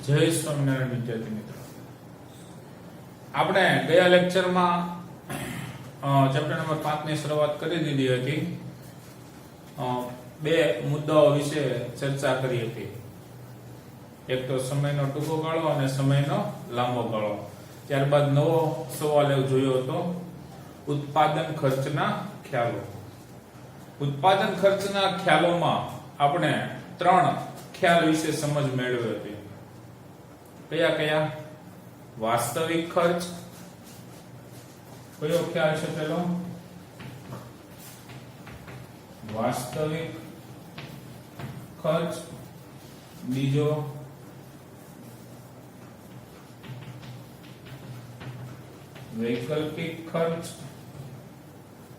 જય સ્વામિનારાયણ વિદ્યાર્થી મિત્રો, આપણે ગયા લેક્ચરમાં ચેપ્ટર નંબર 5 ની શરૂઆત કરી દીધી હતી. બે મુદ્દાઓ વિશે ચર્ચા કરી હતી. એક તો સમયનો ટૂંકો ગાળો અને સમયનો લાંબો ગાળો. ત્યારબાદ નવો સવાલ એવો જોયો હતો ઉત્પાદન ખર્ચના ખ્યાલો. ઉત્પાદન ખર્ચના ખ્યાલોમાં આપણે 3 ખ્યાલ વિશે સમજ મેળવી હતી. કયા કયા? વાસ્તવિક ખર્ચ, કયો ખ્યાલ છે પેલો? વાસ્તવિક ખર્ચ. બીજો વૈકલ્પિક ખર્ચ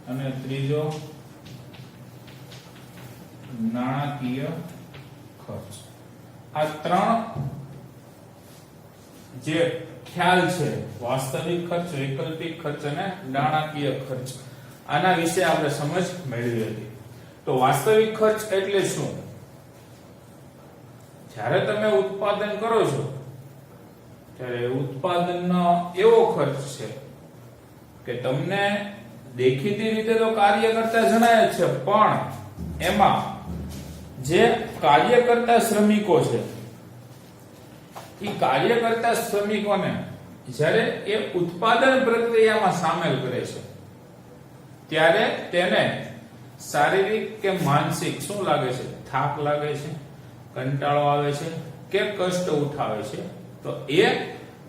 અને ત્રીજો નાણાકીય ખર્ચ. આ 3 જે ખ્યાલ છે, વાસ્તવિક ખર્ચ, વૈકલ્પિક ખર્ચ અને નાણાકીય ખર્ચ, આના વિશે આપણે સમજ મેળવી હતી. તો વાસ્તવિક ખર્ચ એટલે શું? જ્યારે તમે ઉત્પાદન કરો છો ત્યારે ઉત્પાદનનો એવો ખર્ચ છે કે તમને દેખીતી રીતે તો કાર્ય કરતા જણાય છે, પણ એમાં જે કાર્ય કરતા શ્રમિકો છે, એ કાર્ય કરતા શ્રમિકોને જ્યારે એ ઉત્પાદન પ્રક્રિયામાં સામેલ કરે છે ત્યારે તેને શારીરિક કે માનસિક શું લાગે છે? થાક લાગે છે, કંટાળો આવે છે કે કષ્ટ ઉઠાવે છે, તો એ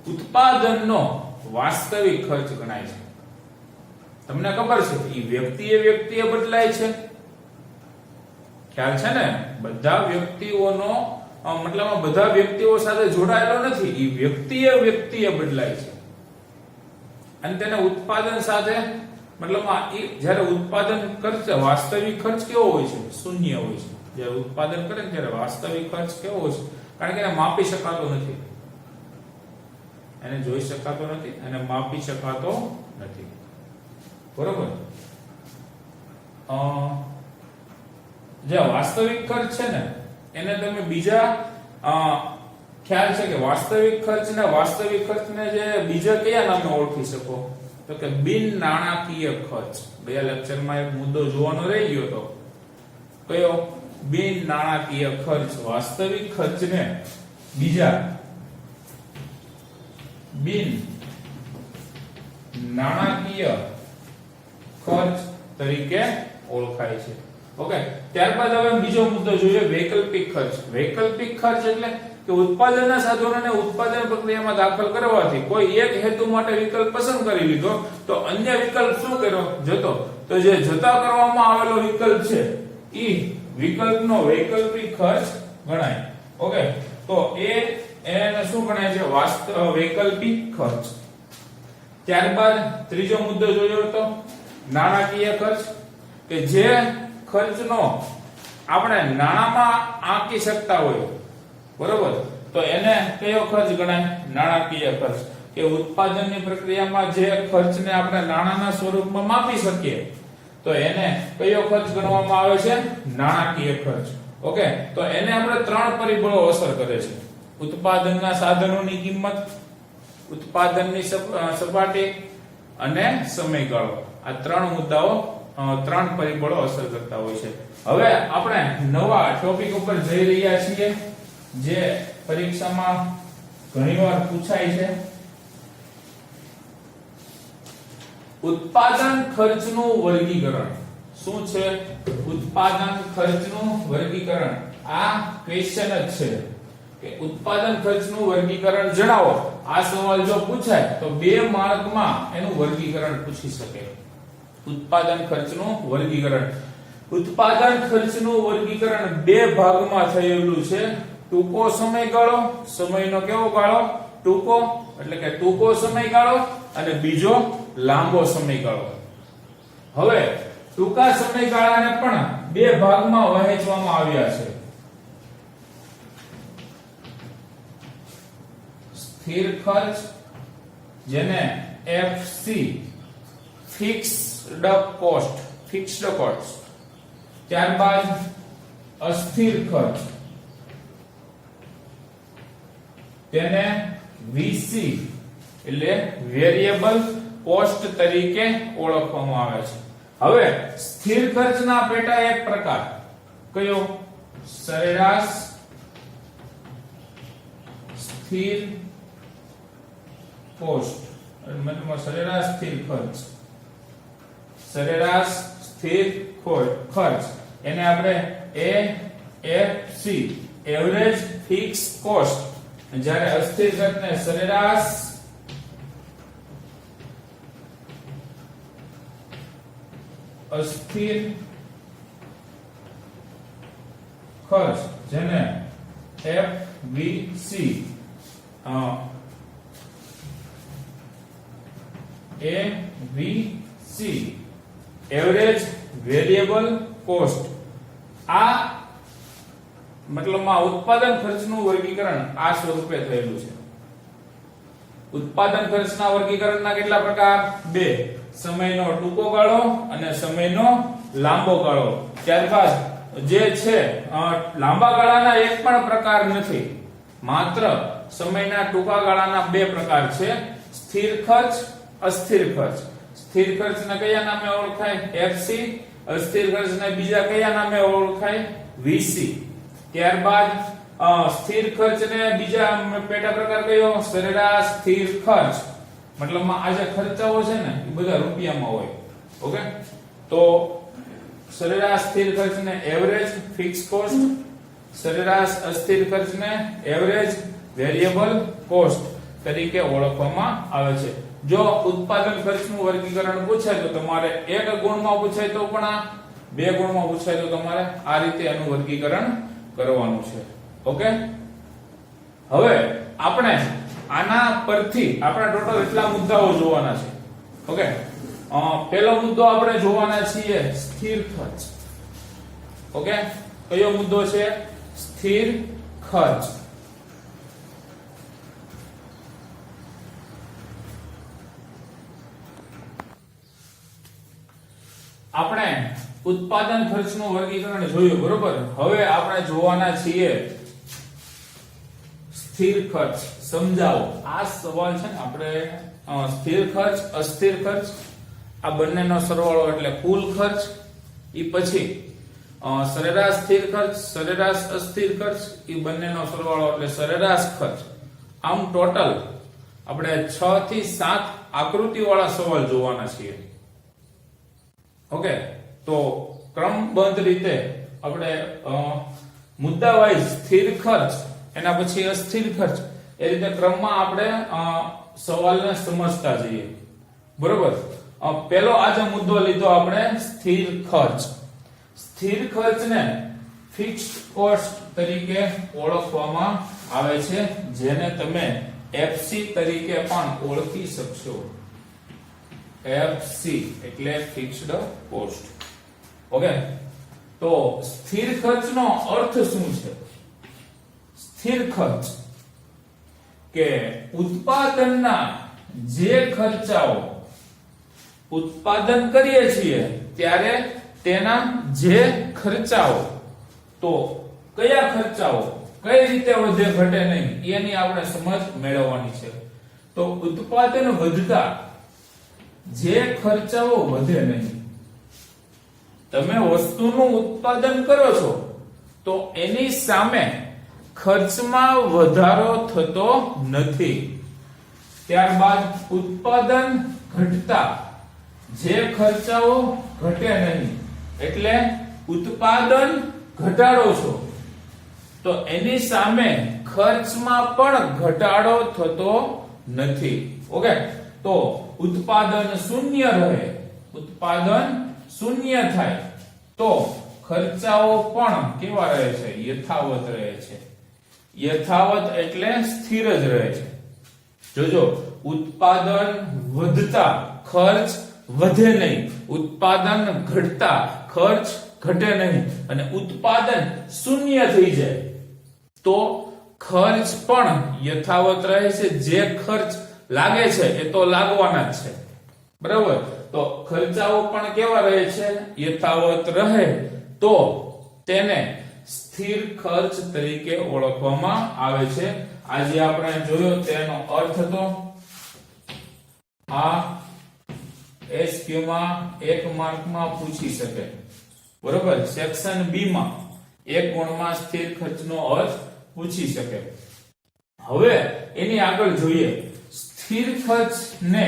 ઉત્પાદનનો વાસ્તવિક ખર્ચ ગણાય છે. તમને ખબર છે એ વ્યક્તિએ બદલાય છે. ખ્યાલ છે ને? બધા વ્યક્તિઓનો મતલબ બધા વ્યક્તિઓ સાથે જોડાયેલો નથી. એ વ્યક્તિએ બદલાય છે અને તેને ઉત્પાદન સાથે મતલબ જ્યારે ઉત્પાદન ખર્ચ, વાસ્તવિક ખર્ચ કેવો હોય છે? શૂન્ય હોય છે. જ્યારે ઉત્પાદન કરે ને ત્યારે વાસ્તવિક ખર્ચ કેવો હોય છે? કારણ કે એને માપી શકાતો નથી, એને જોઈ શકાતો નથી, એને માપી શકાતો નથી. બરોબર? જે વાસ્તવિક ખર્ચ છે ને એને તમે બીજા ખ્યાલ છે કે વાસ્તવિક ખર્ચ ને જે બીજા કયા નામે ઓળખી શકો? તો કે બિન નાણાકીય ખર્ચ. ગયા લેક્ચરમાં એક મુદ્દો જોવાનો રહી ગયો હતો. કયો? બિન નાણાકીય ખર્ચ. વાસ્તવિક ખર્ચને બીજા બિન નાણાકીય ખર્ચ તરીકે ઓળખાય છે. ઓકે, ત્યારબાદ હવે બીજો મુદ્દો જોઈએ, વૈકલ્પિક ખર્ચ. વૈકલ્પિક ખર્ચ એટલે કે ઉત્પાદનના સાધનોને ઉત્પાદન પ્રક્રિયામાં દાખલ કરવાથી કોઈ એક હેતુ માટે વિકલ્પ પસંદ કરી લીધો તો અન્ય વિકલ્પ શું કર્યો? જતો. તો જે જતા કરવામાં આવેલો વિકલ્પ છે એ વિકલ્પનો વૈકલ્પિક ખર્ચ ગણાય. ઓકે, તો એને શું ગણાય છે? વૈકલ્પિક ખર્ચ. ત્યારબાદ ત્રીજો મુદ્દો જોયો તો નાણાકીય ખર્ચ, કે જે ખર્ચનો આપણે નાણામાં આંકી શકતા હોય. બરોબર? તો એને કયો ખર્ચ ગણાય? નાણાકીય ખર્ચ. કે ઉત્પાદનની પ્રક્રિયામાં જે ખર્ચને આપણે નાણાના સ્વરૂપમાં માપી શકીએ તો એને કયો ખર્ચ ગણવામાં આવે છે? નાણાકીય ખર્ચ. ઓકે, તો એને આપણે 3 પરિબળો અસર કરે છે: ઉત્પાદનના સાધનોની કિંમત, ઉત્પાદનની સપાટી અને સમયગાળો. આ 3 મુદ્દાઓ 3 પરિબળો અસર કરતા હોય છે. હવે આપણે નવા ટોપિક ઉપર જઈ રહ્યા છીએ જે પરીક્ષામાં ઘણીવાર પૂછાય છે. ઉત્પાદન ખર્ચનું વર્ગીકરણ. શું છે ઉત્પાદન ખર્ચનું વર્ગીકરણ? આ ક્વેશ્ચન જ છે કે ઉત્પાદન ખર્ચનું વર્ગીકરણ જણાવો. આ સવાલ જો પૂછાય તો 2 માર્કમાં એનું વર્ગીકરણ પૂછી શકે. ઉત્પાદન ખર્ચનું વર્ગીકરણ. ઉત્પાદન ખર્ચનું વર્ગીકરણ 2 ભાગમાં થયેલું છે. ટૂંકો સમયગાળો, સમયનો કેવો ગાળો? ટૂંકો, એટલે કે ટૂંકો સમયગાળો, અને બીજો લાંબો સમયગાળો. હવે ટૂંકા સમયગાળાને પણ 2 ભાગમાં વહેંચવામાં આવ્યા છે. સ્થિર ખર્ચ, જેને FC ફિક્સ્ડ કોસ્ટ. ત્યારબાદ અસ્થિર ખર્ચ, તેને VC એટલે વેરિયેબલ કોસ્ટ તરીકે ઓળખવામાં આવે છે. હવે સ્થિર ખર્ચના પેટા એક પ્રકાર કયો? સરેરાશ સ્થિર કોસ્ટ, મતલબ સરેરાશ સ્થિર ખર્ચ. સરેરાશ સ્થિર ખર્ચ એને આપણે AFC એવરેજ ફિક્સ કોસ્ટ. જ્યારે અસ્થિર ખર્ચને સરેરાશ અસ્થિર ખર્ચ જેને FVC AVC average variable cost. આ મતલબમાં ઉત્પાદન ખર્ચનું વર્ગીકરણ આ સ્વરૂપે થયેલું છે. ઉત્પાદન ખર્ચના વર્ગીકરણના કેટલા પ્રકાર? બે. સમયનો ટૂંકો ગાળો અને સમયનો લાંબો ગાળો. ત્યારબાદ જે છે લાંબા ગાળાના એક પણ પ્રકાર નથી, માત્ર સમયના ટૂંકા ગાળાના બે પ્રકાર છે: સ્થિર ખર્ચ, અસ્થિર ખર્ચ. સ્થિર ખર્ચને કયા નામે ઓળખાય? FC. અસ્થિર ખર્ચને બીજા કયા નામે ઓળખાય? VC. ત્યારબાદ સ્થિર ખર્ચને બીજા પેટા પ્રકાર કયો? સરેરાશ સ્થિર ખર્ચ. મતલબમાં આ જે ખર્ચાઓ છે ને એ બધા રૂપિયામાં હોય. ઓકે, તો સરેરાશ સ્થિર ખર્ચને એવરેજ ફિક્સ કોસ્ટ, સરેરાશ અસ્થિર ખર્ચને એવરેજ વેરિયેબલ કોસ્ટ તરીકે ઓળખવામાં આવે છે. જો ઉત્પાદન ખર્ચનું વર્ગીકરણ પૂછાય તો તમારે એક ગુણમાં પૂછાય તો પણ આ, બે ગુણમાં પૂછાય તો તમારે આ રીતે એનું વર્ગીકરણ કરવાનું છે. ઓકે, હવે આપણે આના પરથી આપણે ટોટલ એટલા મુદ્દાઓ જોવાના છે. ઓકે, પહેલો મુદ્દો આપણે જોવાના છીએ સ્થિર ખર્ચ. ઓકે, કયો મુદ્દો છે? સ્થિર ખર્ચ. આપણે ઉત્પાદન ખર્ચનું વર્ગીકરણ જોયું, બરોબર. હવે આપણે જોવાના છીએ સ્થિર ખર્ચ. સમજાવો આ સવાલ છે ને. આપણે સ્થિર ખર્ચ, અસ્થિર ખર્ચ આ બંનેનો સરવાળો એટલે કુલ ખર્ચ. એ પછી સરેરાશ સ્થિર ખર્ચ, સરેરાશ અસ્થિર ખર્ચ એ બંનેનો સરવાળો એટલે સરેરાશ ખર્ચ. આમ ટોટલ આપણે 6 થી 7 આકૃતિવાળા સવાલ જોવાના છીએ. ઓકે, તો ક્રમબદ્ધ રીતે આપણે મુદ્દા વાઇઝ સ્થિર ખર્ચ, એના પછી અસ્થિર ખર્ચ, એ રીતે ક્રમમાં આપણે સવાલને સમજતા જઈએ. બરોબર. પહેલો આજે મુદ્દો લીધો આપણે સ્થિર ખર્ચ. સ્થિર ખર્ચને ફિક્સ્ડ કોસ્ટ તરીકે ઓળખવામાં આવે છે, જેને તમે FC તરીકે પણ ઓળખી શકશો. FC એટલે ફિક્સ્ડ કોસ્ટ. ઓકે, તો સ્થિર ખર્ચનો અર્થ શું છે? સ્થિર ખર્ચ કે ઉત્પાદનના જે ખર્ચાઓ ઉત્પાદન કરીએ છીએ ત્યારે તેના જે ખર્ચાઓ, તો કયા ખર્ચાઓ કઈ રીતે વધે ઘટે નહીં એની આપણે સમજ મેળવવાની છે. તો ઉત્પાદન વધતા જે ખર્ચાઓ વધે નહીં. તમે વસ્તુનું ઉત્પાદન કરો છો તો એની સામે ખર્ચમાં વધારો થતો નથી. ત્યારબાદ ઉત્પાદન ઘટતા જે ખર્ચાઓ ઘટે નહીં, એટલે ઉત્પાદન ઘટાડો છો તો એની સામે ખર્ચમાં પણ ઘટાડો થતો નથી. ઓકે, તો ઉત્પાદન શૂન્ય રહે, ઉત્પાદન શૂન્ય થાય તો ખર્ચાઓ પણ કેવા રહે છે? યથાવત રહે છે. યથાવત એટલે સ્થિર જ રહે છે. જોજો, ઉત્પાદન વધતા ખર્ચ વધે નહીં, ઉત્પાદન ઘટતા ખર્ચ ઘટે નહીં, અને ઉત્પાદન શૂન્ય થઈ જાય તો ખર્ચ પણ યથાવત રહે છે. જે ખર્ચ લાગે છે એ તો લાગવાના જ છે. બરાબર. તો ખર્ચાઓ પણ કેવા રહે છે? યથાવત રહે તો તેને સ્થિર ખર્ચ તરીકે ઓળખવામાં આવે છે. આજે આપણે જોયો તેનો અર્થ હતો આ એસક્યુ માં 1 માર્કમાં પૂછી શકે. બરોબર, સેક્શન બી માં 1 ગુણમાં સ્થિર ખર્ચનો અર્થ પૂછી શકે. હવે એની આગળ જોઈએ, સ્થિર ખર્ચને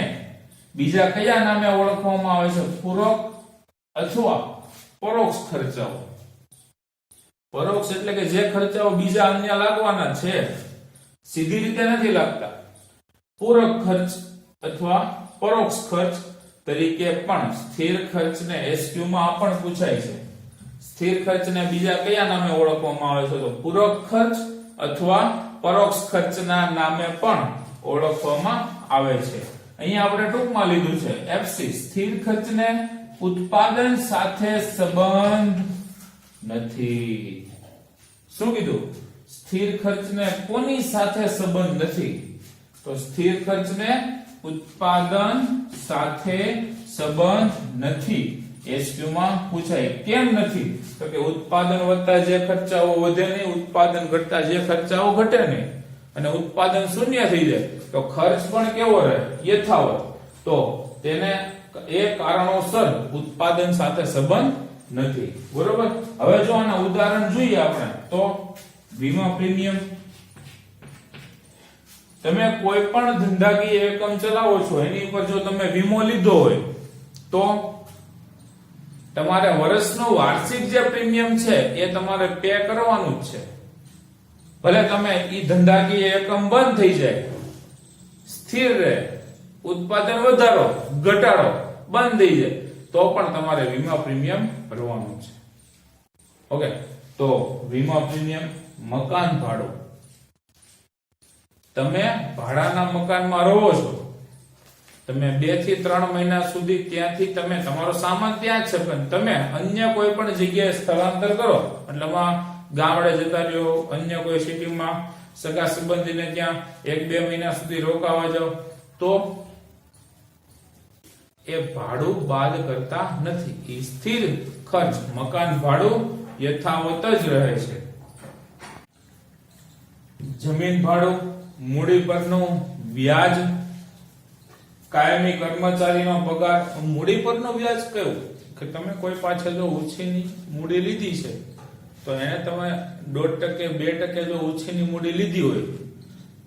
બીજા કયા નામે ઓળખવામાં આવે છે? પૂરક અથવા પરોક્ષ ખર્ચાઓ. પરોક્ષ એટલે કે જે ખર્ચાઓ બીજા અન્ય લાગવાના છે, સીધી રીતે નથી લાગતા. પૂરક ખર્ચ અથવા પરોક્ષ ખર્ચ તરીકે પણ સ્થિર ખર્ચને એસક્યુ માં પણ પૂછાય છે. સ્થિર ખર્ચને બીજા કયા નામે ઓળખવામાં આવે છે? તો પૂરક ખર્ચ અથવા પરોક્ષ ખર્ચના નામે પણ ઓળખવામાં આવે છે. અહીંયા આપણે ટૂંકમાં લીધું છે એફસી. સ્થિર ખર્ચને ઉત્પાદન સાથે સંબંધ નથી. શું કીધું? સ્થિર ખર્ચને કોની સાથે સંબંધ નથી? તો સ્થિર ખર્ચને ઉત્પાદન સાથે સંબંધ નથી. એસક્યુ માં પૂછાય. કેમ નથી? તો કે ઉત્પાદન વધતા જે ખર્ચાઓ વધે નહીં, ઉત્પાદન ઘટતા જે ખર્ચાઓ ઘટે નહીં, અને ઉત્પાદન શૂન્ય થઈ જાય તો ખર્ચ પણ કેવો રહે? યથાવત. તો તેને એ કારણોસર ઉત્પાદન સાથે સંબંધ નથી. બરોબર. હવે જો આના ઉદાહરણ જોઈએ આપણે તો વીમા પ્રીમિયમ. તમે કોઈ પણ ધંધાકીય એકમ ચલાવો છો, એની ઉપર જો તમે વીમો લીધો હોય તો તમારે વર્ષનો વાર્ષિક જે પ્રીમિયમ છે એ તમારે પે કરવાનું જ છે. ભલે તમે ઈ ધંધાકીય એકમ બંધ થઈ જાય, સ્થિર રહે, ઉત્પાદન વધારો ઘટાડો બંધ થઈ જાય, તો પણ તમારે વીમા પ્રીમિયમ ભરવાનું છે. ઓકે. તો વીમા પ્રીમિયમ. મકાન ભાડું. તમે ભાડાના મકાનમાં રહો છો, તમે 2 થી 3 મહિના સુધી ત્યાંથી તમે તમારો સામાન ત્યાં છે, પણ તમે અન્ય કોઈ પણ જગ્યાએ સ્થળાંતર કરો, એટલે ગામડે જતા રહ્યો, અન્ય કોઈ સિટીમાં સગા સંબંધીને ત્યાં 1-2 મહિના સુધી રોકાવા જાઓ, તો એ ભાડું બાદ કરતા નથી. એ સ્થિર ખર્ચ મકાન ભાડું યથાવત જ રહે છે. જમીન ભાડું, મૂડી પરનું વ્યાજ, કાયમી કર્મચારીનો પગાર. મૂડી પરનું વ્યાજ કયું? કે તમે કોઈ પાસે જો ઉછીની મૂડી લીધી છે તો એને તમે 1% 2% જો ઉછીની મૂડી લીધી હોય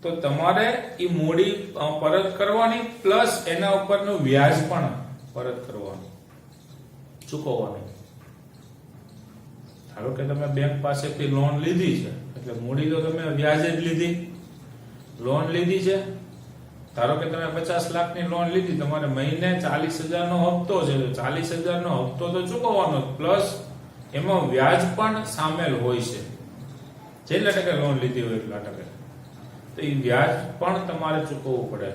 તો તમારે એ મૂડી પરત કરવાની, પ્લસ એના ઉપરનું વ્યાજ પણ પરત કરવાનું, ચૂકવવાનું. ધારો કે તમે બેંક પાસેથી લોન લીધી છે, એટલે મૂડી તો તમે વ્યાજે જ લીધી, લોન લીધી છે. ધારો કે તમે 50 લાખની લોન લીધી, તમારે મહિને 40,000 નો હપ્તો છે, તો 40,000 નો હપ્તો તો ચૂકવવાનો, પ્લસ એમાં વ્યાજ પણ સામેલ હોય છે. જેટલા ટકા લોન લીધી હોય એટલા ટકા, તો એ વ્યાજ પણ તમારે ચૂકવવું પડે.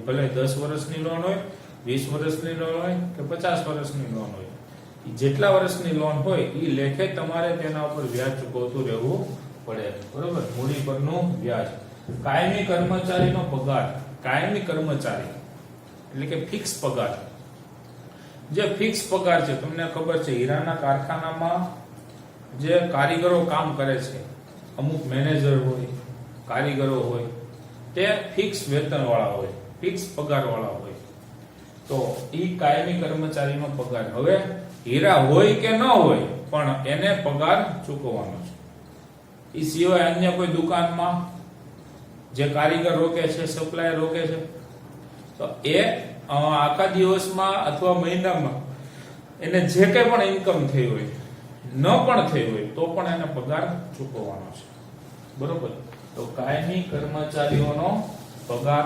ભલે 10 વર્ષની લોન હોય, 20 વર્ષની લોન હોય કે 50 વર્ષની લોન હોય, જેટલા વર્ષની લોન હોય એ લેખે તમારે તેના ઉપર વ્યાજ ચૂકવતું રહેવું પડે. બરોબર. મૂડી પરનું વ્યાજ. કાયમી કર્મચારીનો પગાર. કાયમી કર્મચારી એટલે કે ફિક્સ પગાર. જે ફિક્સ પગાર છે, તમને ખબર છે હીરાના કારખાનામાં જે કારીગરો કામ કરે છે, અમુક મેનેજર હોય, કારીગરો હોય, તે ફિક્સ વેતન વાળા હોય, ફિક્સ પગાર વાળા હોય. તો ઈ કાયમી કર્મચારીનો પગાર. હવે હીરા હોય કે ન હોય, પણ એને પગાર ચૂકવવાનો છે. ઈ સિવાય અન્ય કોઈ દુકાનમાં જે કારીગર રોકે છે, સપ્લાયર રોકે છે, તો એ આખા દિવસમાં અથવા મહિનામાં એને જે કંઈ પણ ઇન્કમ થઈ હોય, ન પણ થઈ હોય, તો પણ એને પગાર ચૂકવવાનો છે. બરોબર. તો કાયમી કર્મચારીઓનો પગાર.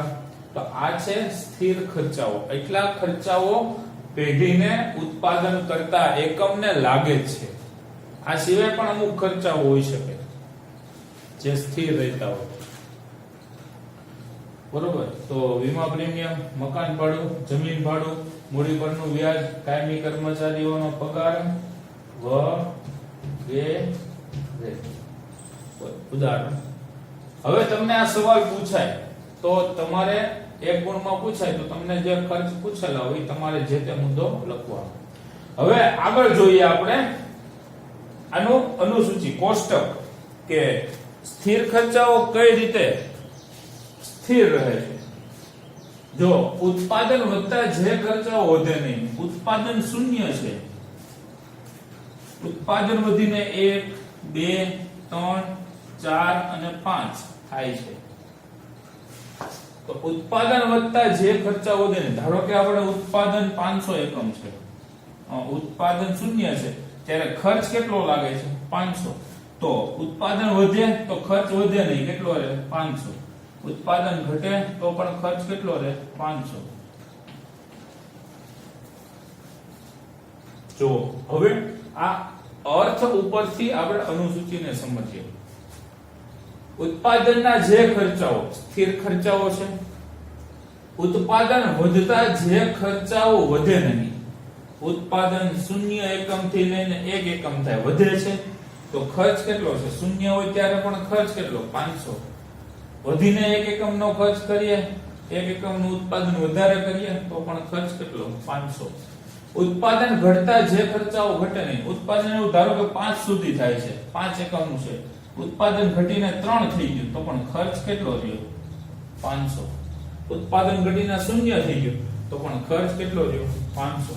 તો આ છે સ્થિર ખર્ચાઓ. એટલા ખર્ચાઓ પેઢીને ઉત્પાદન કરતા એકમને લાગે છે. આ સિવાય પણ અમુક ખર્ચાઓ હોઈ શકે જે સ્થિર રહેતા હોય. બરોબર. તો વીમા પ્રીમિયમ, મકાન ભાડું, જમીન ભાડું, મૂડી પરનું વ્યાજ, કાયમી કર્મચારીઓનો પગાર વગેરે. ઉદાહરણ. હવે તમને આ સવાલ પૂછાય તો તમારે 1 ગુણમાં પૂછાય તો તમને જે ખર્ચ પૂછેલા હોય તમારે જે તે મુદ્દો લખવાનો. હવે આગળ જોઈએ આપણે આનો અનુસૂચિ કોષ્ટક કે સ્થિર ખર્ચાઓ કઈ રીતે સ્થિર રહે છે. જો ઉત્પાદન વધતા જે ખર્ચાઓ વધે નહીં, ઉત્પાદન શૂન્ય છે, ઉત્પાદન વધીને 1 2 3 4 અને 5 થાય છે. તો ઉત્પાદન વધતા જે ખર્ચા વધે ને, ધારો કે આપણે ઉત્પાદન 500 એકમ છે, ઉત્પાદન શૂન્ય છે, ત્યારે ખર્ચ કેટલો લાગે છે 500. તો ઉત્પાદન વધે તો ખર્ચ વધે નહીં, કેટલો રહે 500. ઉત્પાદન ઘટે તો પણ ખર્ચ કેટલો રહે 500. જો હવે આ અર્થ ઉપરથી આપણે અનુસૂચિને સમજીએ. ઉત્પાદનના જે ખર્ચાઓ સ્થિર ખર્ચાઓ છે, ઉત્પાદન વધતા જે ખર્ચાઓ વધે નહીં, ઉત્પાદન 0 એકમથી લઈને 1 એકમ થાય વધે છે, તો ખર્ચ કેટલો છે? 0 હોય ત્યારે પણ ખર્ચ કેટલો 500. વધીને 1 એકમનો ખર્ચ કરીએ, 1 એકમનું ઉત્પાદન વધારે કરીએ તો પણ ખર્ચ કેટલો 500. ઉત્પાદન ઘટતા જે ખર્ચાઓ ઘટે નહીં, ઉત્પાદન એવું ધારો કે 5 સુધી થાય છે, 5 એકમનું છે, ઉત્પાદન ઘટીને 3 થઈ ગયું તો પણ ખર્ચ કેટલો રહ્યો 500. ઉત્પાદન ઘટીને 0 થઈ ગયું તો પણ ખર્ચ કેટલો રહ્યો 500.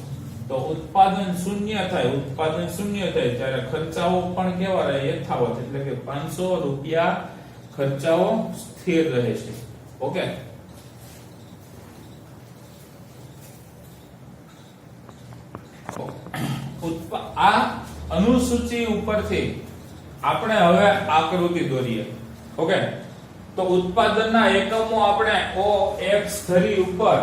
તો ઉત્પાદન 0 થાય, ઉત્પાદન 0 થાય ત્યારે ખર્ચાઓ પણ કેવા રહે યથાવત, એટલે કે 500 રૂપિયા ખર્ચાઓ સ્થિર રહે છે. ઓકે, આ અનુસૂચિ ઉપરથી આપણે હવે આકૃતિ દોરીએ. ઓકે, તો ઉત્પાદનના એકમો આપણે OX ધરી ઉપર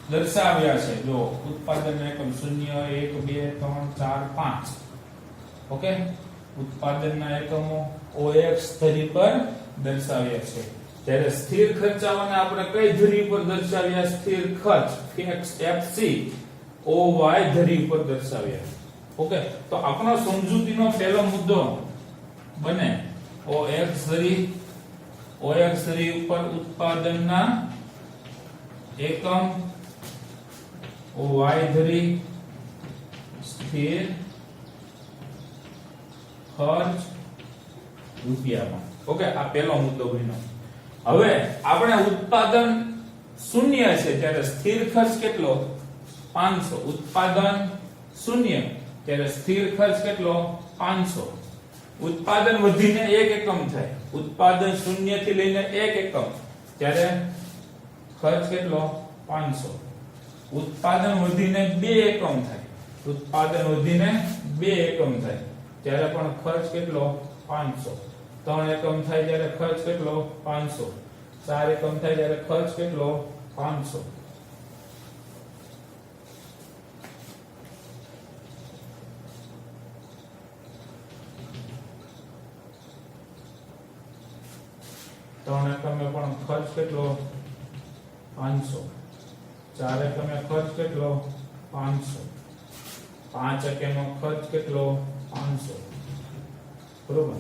દર્શાવ્યા છે. જો ઉત્પાદનના એકમ 0 1 2 3 4 5. ઓકે, ઉત્પાદનના એકમો OX ધરી પર દર્શાવ્યા છે. ત્યારે સ્થિર ખર્ચાઓને આપણે કઈ ધરી પર દર્શાવ્યા? સ્થિર ખર્ચ FC OY ધરી પર દર્શાવ્યા. ઓકે, તો આપણો સમજૂતીનો પહેલો મુદ્દો બને OX ધરી ઉપર ઉત્પાદનના એકમ, OY ધરી સ્થિર ખર્ચ રૂપિયામાં. ઓકે, આ પહેલો મુદ્દો બન્યો. હવે આપણે ઉત્પાદન 0 છે ત્યારે સ્થિર ખર્ચ કેટલો 500. ઉત્પાદન 0 ત્યારે સ્થિર ખર્ચ કેટલો 500. ઉત્પાદન વધીને 1 એકમ થાય, ઉત્પાદન 0 થી લઈને 1 એકમ ત્યારે ખર્ચ કેટલો 500. ઉત્પાદન વધીને 2 એકમ થાય, ઉત્પાદન વધીને 2 એકમ થાય ત્યારે પણ ખર્ચ કેટલો 500. 3 એકમ થાય ત્યારે ખર્ચ કેટલો 500. 4 એકમ થાય ત્યારે ખર્ચ કેટલો 500. ત્રણ એકમે પણ ખર્ચ કેટલો 500. 4 એકમે ખર્ચ કેટલો 500. 5 એકમનો ખર્ચ કેટલો 500. બરોબર.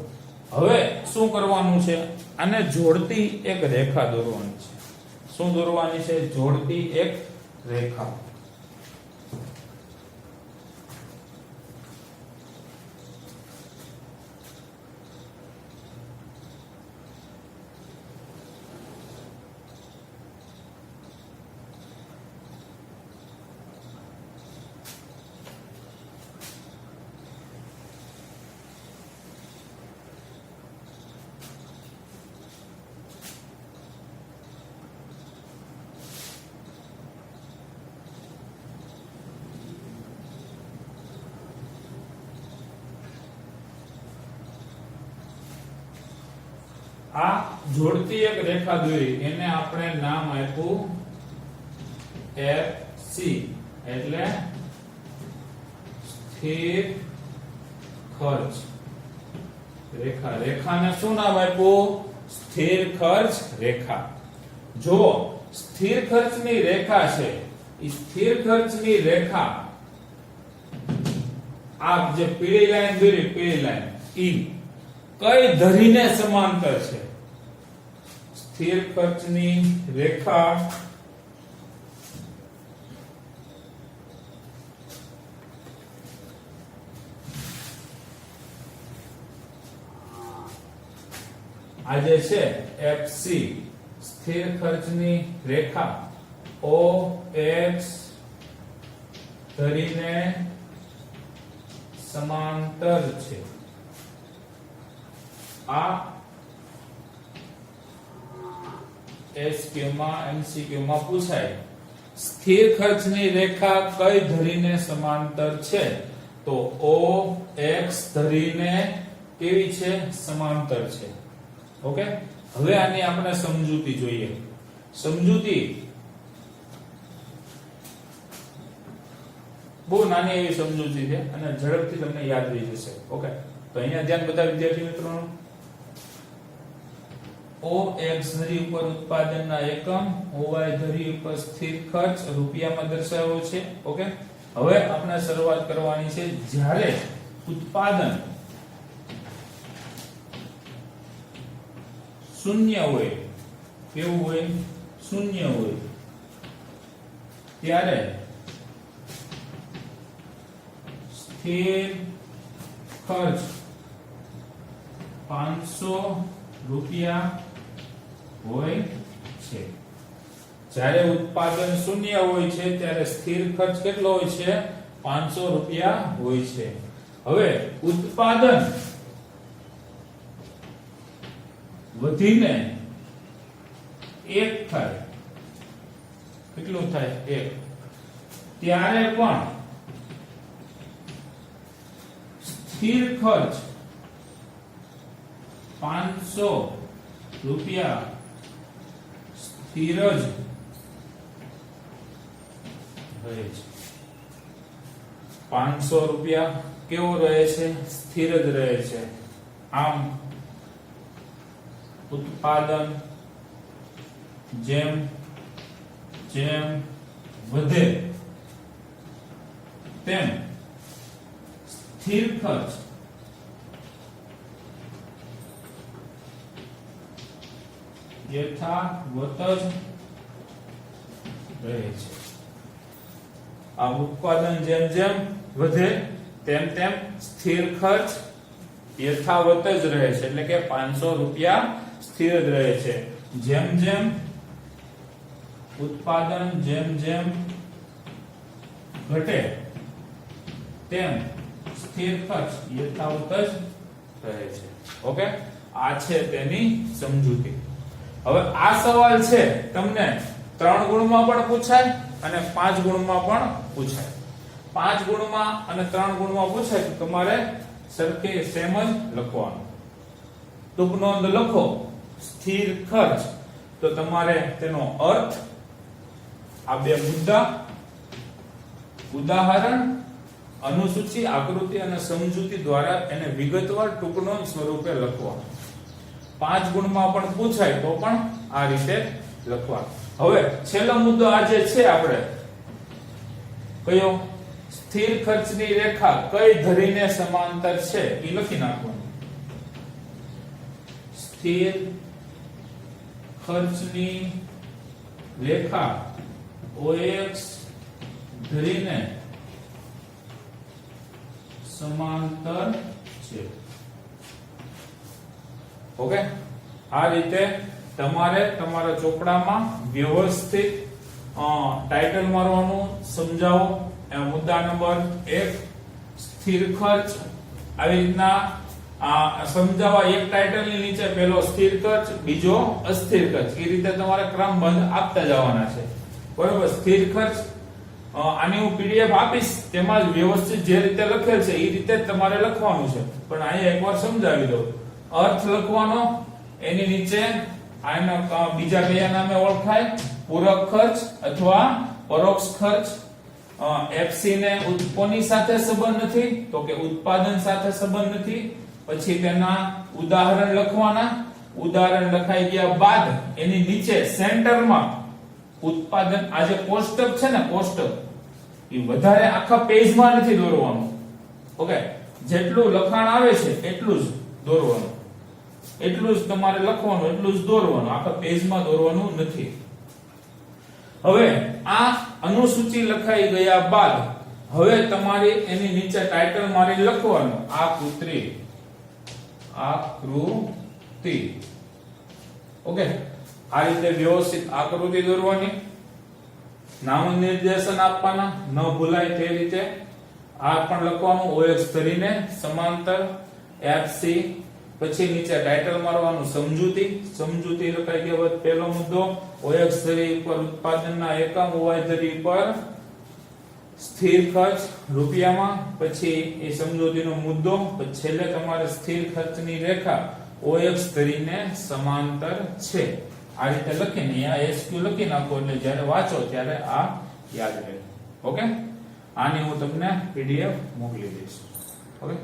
હવે શું કરવાનું છે? આને જોડતી એક રેખા દોરવાની છે. શું દોરવાની છે? જોડતી એક રેખા. આ જોડતી એક રેખા દોરી, એને આપણે નામ આપ્યું FC, એટલે સ્થિર ખર્ચ રેખા. રેખાને શું નામ આપ્યું? સ્થિર ખર્ચ રેખા. જો સ્થિર ખર્ચની રેખા છે, એ સ્થિર ખર્ચની રેખા આ જે પીળી લાઈન દોરી, પીળી લાઈન ઈ કઈ ધરીને સમાંતર છે? સ્થિર ખર્ચની રેખા આ જે છે FC સ્થિર ખર્ચની રેખા OX ધરીને સમાંતર છે. આ SQ માં MCQ માં પૂછાય. સ્થિર ખર્ચની રેખા કઈ ધરીને સમાંતર છે? તો OX ધરીને કેવી છે? સમાંતર છે. ઓકે, હવે આની આપણે સમજૂતી જોઈએ. સમજૂતી બહુ નાની એવી સમજૂતી છે અને ઝડપથી તમને યાદ રહી જશે. ઓકે, તો અહીંયા ધ્યાન બધા વિદ્યાર્થી મિત્રોનું. OX ધરી ઉપર ઉત્પાદનના એકમ, OY ધરી ઉપર સ્થિર ખર્ચ રૂપિયામાં દર્શાવ્યો છે. ઓકે, હવે આપણે શરૂઆત કરવાની છે. જ્યારે ઉત્પાદન શૂન્ય હોય, કેવું હોય? શૂન્ય હોય, ત્યારે સ્થિર ખર્ચ 500 રૂપિયા હોય છે. જ્યારે ઉત્પાદન શૂન્ય હોય છે ત્યારે સ્થિર ખર્ચ કેટલો હોય છે? 500 રૂપિયા હોય છે. હવે ઉત્પાદન વધીને 1 થાય, કેટલું થાય? 1, ત્યારે પણ સ્થિર ખર્ચ 500 રૂપિયા સ્થિર જ રહે છે. 500 રૂપિયા કેવો રહે છે? સ્થિર જ રહે છે. આમ ઉત્પાદન જેમ જેમ વધે તેમ સ્થિર ખર્ચ યથાવત જ રહે છે. આ ઉત્પાદન જેમ જેમ વધે તેમ તેમ સ્થિર ખર્ચ યથાવત જ રહે છે. એટલે કે 500 રૂપિયા સ્થિર જ રહે છે. જેમ જેમ ઉત્પાદન જેમ જેમ ઘટે તેમ સ્થિર ખર્ચ યથાવત જ રહે છે. ઓકે, આ છે તેની સમજૂતી. હવે આ સવાલ છે તમને 3 ગુણમાં પણ પૂછાય અને 5 ગુણમાં પણ પૂછાય. 5 ગુણમાં અને 3 ગુણમાં પૂછાય તો તમારે સરખે સેમ જ લખવાનું. ટૂંક નોંધ લખો સ્થિર ખર્ચ, તો તમારે તેનો અર્થ, આ બે મુદ્દા, ઉદાહરણ, અનુસૂચિ, આકૃતિ અને સમજૂતી દ્વારા એને વિગતવાર ટૂંક નોંધ સ્વરૂપે લખવાનું. 5 ગુણમાં પણ પૂછાય તો પણ આ રીતે લખવાનું. હવે છેલ્લો મુદ્દો આજે છે આપણે કયો? સ્થિર ખર્ચની રેખા કઈ ધરીને સમાંતર છે એ લખી નાખવાનું. સ્થિર ખર્ચની રેખા OX ધરીને સમાંતર છે. ઓકે, આ રીતે તમારે તમારા ચોપડામાં વ્યવસ્થિત ટાઇટલ મારવાનું, સમજાવો. મુદ્દા નંબર 1 સ્થિર ખર્ચ, આવી રીતના સમજાવવા. એક ટાઇટલની નીચે પહેલો સ્થિર ખર્ચ, બીજો અસ્થિર ખર્ચ, એ રીતે તમારે ક્રમબંધ આપતા જવાના છે. બરોબર? સ્થિર ખર્ચ આની હું PDF આપીશ, તેમાં વ્યવસ્થિત જે રીતે લખેલ છે એ રીતે તમારે લખવાનું છે. પણ અહીંયા એકવાર સમજાવી દઉં. અર્થ લખવાનો, એની નીચે આના બીજા કયા નામે ઓળખાય? પૂરક ખર્ચ અથવા પરોક્ષ ખર્ચ. FC ને કોની સાથે સંબંધ નથી? તો કે ઉત્પાદન સાથે સંબંધ નથી. પછી તેના ઉદાહરણ લખવાના. ઉદાહરણ લખાઈ ગયા બાદ એની નીચે સેન્ટરમાં ઉત્પાદન, આ જે કોષ્ટક છે ને, કોષ્ટક એ વધારે આખા પેજમાં નથી દોરવાનું. ઓકે, જેટલું લખાણ આવે છે એટલું જ દોરવાનું, એટલું જ તમારે લખવાનું, એટલું જ દોરવાનું, આખા પેજમાં દોરવાનું નથી. હવે આ અનુસૂચિ લખાઈ ગયા બાદ હવે તમારી એની નીચે ટાઇટલ મારી લખવાનું. આકૃતિ ઓકે, આ રીતે વ્યવસ્થિત આકૃતિ દોરવાની, નામ નિર્દેશન આપવાના, ન ભૂલાય તે રીતે. આ પણ લખવાનું OX ધરીને સમાંતર FC, પછી નીચે ટાઇટલ મારવાનું સમજૂતી લખાઈ ગયો. પહેલો મુદ્દો OX ધરી ઉપર ઉત્પાદનના એકમ, OY ધરી ઉપર સ્થિર ખર્ચ રૂપિયામાં, પછી એ સમજૂતીનો મુદ્દો, પછી છેલ્લે તમારે સ્થિર ખર્ચની રેખા OX ધરીને સમાંતર છે. આ રીતે લખીને અહીંયા SQ લખી નાખો એટલે જ્યારે વાંચો ત્યારે આ યાદ રહે. ઓકે, આની હું તમને PDF મોકલી દઈશ. ઓકે.